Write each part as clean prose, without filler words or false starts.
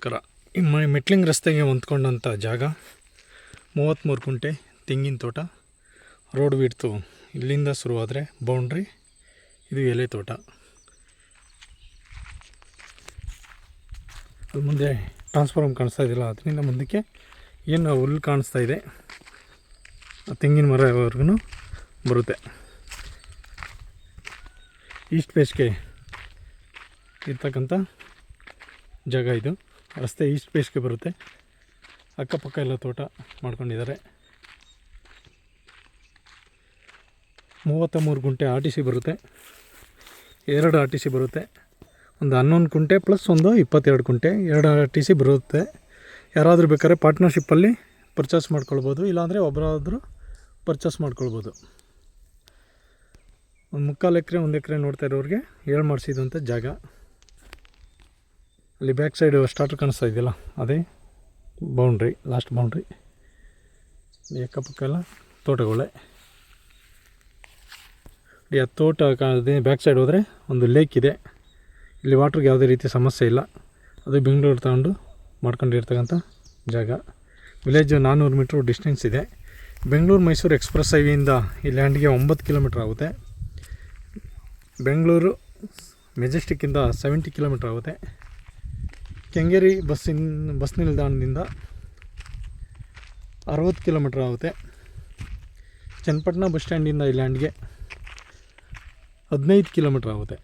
ನಮಸ್ಕಾರ. ಈ ಮೆಟ್ಲಿಂಗ್ ರಸ್ತೆಗೆ ಹೊಂದ್ಕೊಂಡಂಥ ಜಾಗ 33 ಕುಂಟೆ ತೆಂಗಿನ ತೋಟ. ರೋಡ್ ವಿಡ್ತು ಇಲ್ಲಿಂದ ಶುರುವಾದರೆ ಬೌಂಡ್ರಿ, ಇದು ಎಲೆ ತೋಟ. ಅಲ್ಲಿ ಮುಂದೆ ಟ್ರಾನ್ಸ್ಫಾರ್ಮ್ ಕಾಣಿಸ್ತಾ ಇದೆಯಲ್ಲ, ಅದರಿಂದ ಮುಂದಕ್ಕೆ ಏನು ಹುಲ್ಲು ಕಾಣಿಸ್ತಾ ಇದೆ, ತೆಂಗಿನ ಮರವರೆಗೂ ಬರುತ್ತೆ. ಈಸ್ಟ್ ಫೇಸ್ಗೆ ಇರ್ತಕ್ಕಂಥ ಜಾಗ ಇದು. ರಸ್ತೆ ಈಸ್ಟ್ ಫೇಸ್ಗೆ ಬರುತ್ತೆ. ಅಕ್ಕಪಕ್ಕ ಎಲ್ಲ ತೋಟ ಮಾಡ್ಕೊಂಡಿದ್ದಾರೆ. 33 ಗುಂಟೆ RTC ಬರುತ್ತೆ, 2 RTC ಬರುತ್ತೆ. ಒಂದು 11 ಕುಂಟೆ ಪ್ಲಸ್ ಒಂದು 22 ಕುಂಟೆ, 2 RTC ಬರುತ್ತೆ. ಯಾರಾದರೂ ಬೇಕಾದ್ರೆ ಪಾರ್ಟ್ನರ್ಶಿಪ್ಪಲ್ಲಿ ಪರ್ಚೇಸ್ ಮಾಡ್ಕೊಳ್ಬೋದು, ಇಲ್ಲಾಂದರೆ ಒಬ್ಬರಾದರೂ ಪರ್ಚೇಸ್ ಮಾಡ್ಕೊಳ್ಬೋದು. ಒಂದು 3/4 ಎಕರೆ 1 ಎಕರೆ ನೋಡ್ತಾ ಇರೋರಿಗೆ ಹೇಳಿ ಮಾಡಿಸಿದಂಥ ಜಾಗ. ಅಲ್ಲಿ ಬ್ಯಾಕ್ ಸೈಡ್ ಸ್ಟಾರ್ಟರ್ ಕಾಣಿಸ್ತಾ ಇದೆಯಲ್ಲ, ಅದೇ ಬೌಂಡ್ರಿ, ಲಾಸ್ಟ್ ಬೌಂಡ್ರಿ. ಈ ಅಕ್ಕಪಕ್ಕ ಎಲ್ಲ ತೋಟಗಳೇ. ಆ ತೋಟ ಬ್ಯಾಕ್ ಸೈಡ್ ಹೋದರೆ ಒಂದು ಲೇಕ್ ಇದೆ. ಇಲ್ಲಿ ವಾಟ್ರಿಗೆ ಯಾವುದೇ ರೀತಿ ಸಮಸ್ಯೆ ಇಲ್ಲ. ಅದು ಬೆಂಗಳೂರು ತಗೊಂಡು ಮಾಡ್ಕೊಂಡಿರ್ತಕ್ಕಂಥ ಜಾಗ. ವಿಲೇಜ್ 400 ಮೀಟ್ರ್ ಡಿಸ್ಟೆನ್ಸ್ ಇದೆ. ಬೆಂಗಳೂರು ಮೈಸೂರು ಎಕ್ಸ್ಪ್ರೆಸ್ ಹೈವೇಯಿಂದ ಈ ಲ್ಯಾಂಡ್ಗೆ 9 ಕಿಲೋಮೀಟ್ರ್ ಆಗುತ್ತೆ. ಬೆಂಗಳೂರು ಮೆಜೆಸ್ಟಿಕ್ಕಿಂದ 70 ಕಿಲೋಮೀಟ್ರ್ ಆಗುತ್ತೆ. ಕೆಂಗೇರಿ ಬಸ್ ನಿಲ್ದಾಣದಿಂದ 60 ಕಿಲೋಮೀಟ್ರ್ ಆಗುತ್ತೆ. ಚನ್ನಪಟ್ಟಣ ಬಸ್ ಸ್ಟ್ಯಾಂಡಿಂದ ಈ ಲ್ಯಾಂಡ್ಗೆ 15 ಕಿಲೋಮೀಟ್ರ್ ಆಗುತ್ತೆ.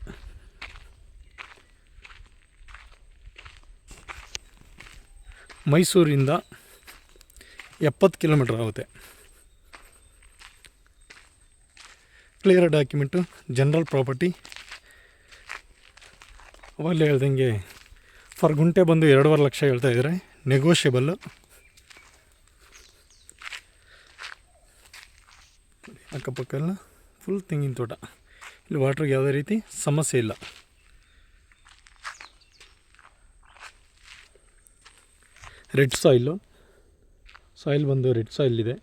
ಮೈಸೂರಿಂದ 70 ಕಿಲೋಮೀಟ್ರ್ ಆಗುತ್ತೆ. Clear document, general property. ಅವಾಗಲೇ ಹೇಳ್ದಂಗೆ ಫರ್ ಗುಂಟೆ ಬಂದು 2.5 ಲಕ್ಷ ಹೇಳ್ತಾಯಿದ್ದಾರೆ, ನೆಗೋಷಿಯಬಲ್ಲು. ಅಕ್ಕಪಕ್ಕ ಎಲ್ಲ ಫುಲ್ ತೆಂಗಿನ ತೋಟ. ಇಲ್ಲಿ ವಾಟ್ರಿಗೆ ಯಾವುದೇ ರೀತಿ ಸಮಸ್ಯೆ ಇಲ್ಲ. ರೆಡ್ ಸಾಯಿಲ್ ಬಂದು ರೆಡ್ ಸಾಯಿಲ್ ಇದೆ.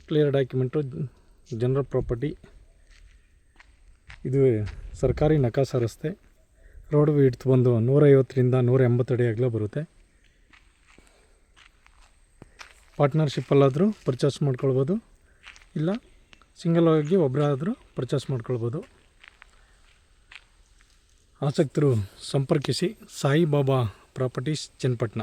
Clear document, general property. ಇದು ಸರ್ಕಾರಿ ನಕಾಸ ರಸ್ತೆ. ರೋಡ್ ವಿಡ್ತ್ ಬಂದು 150ರಿಂದ 180 ಅಡಿ ಅಗಲ ಬರುತ್ತೆ. ಪಾರ್ಟ್ನರ್ಶಿಪ್ಪಲ್ಲಾದರೂ ಪರ್ಚೇಸ್ ಮಾಡ್ಕೊಳ್ಬೋದು, ಇಲ್ಲ ಸಿಂಗಲ್ ಆಗಿ ಒಬ್ಬರಾದರೂ ಪರ್ಚೇಸ್ ಮಾಡ್ಕೊಳ್ಬೋದು. ಆಸಕ್ತರು ಸಂಪರ್ಕಿಸಿ. ಸಾಯಿಬಾಬಾ ಪ್ರಾಪರ್ಟೀಸ್, ಚನ್ನಪಟ್ಟಣ.